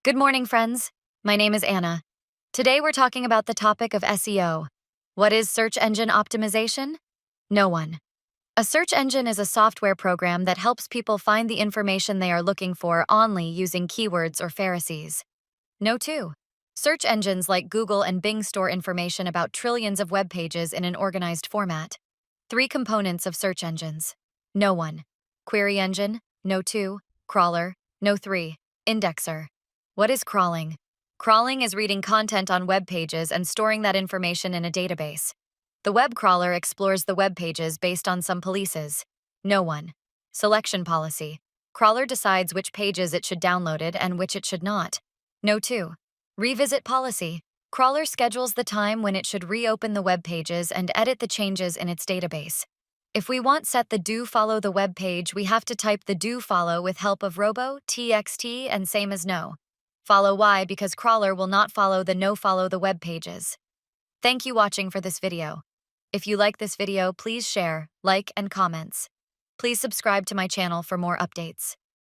Good morning, friends. My name is Anna. Today we're talking about the topic of SEO. What is search engine optimization? No one. A search engine is a software program that helps people find the information they are looking for only using keywords or phrases. No two. Search engines like Google and Bing store information about trillions of web pages in an organized format. Three components of search engines. No one. Query engine, no two. Crawler, no three. Indexer. What is crawling? Crawling is reading content on web pages and storing that information in a database. The web crawler explores the web pages based on some policies. No one. Selection policy. Crawler decides which pages it should download it and which it should not. No two. Revisit policy. Crawler schedules the time when it should reopen the web pages and edit the changes in its database. If we want set the do follow the web page, we have to type the do follow with help of robo, txt, and same as no. Follow Y because crawler will not follow the no follow the web pages. Thank you watching for this video. If you like this video, please share, like, and comments. Please subscribe to my channel for more updates.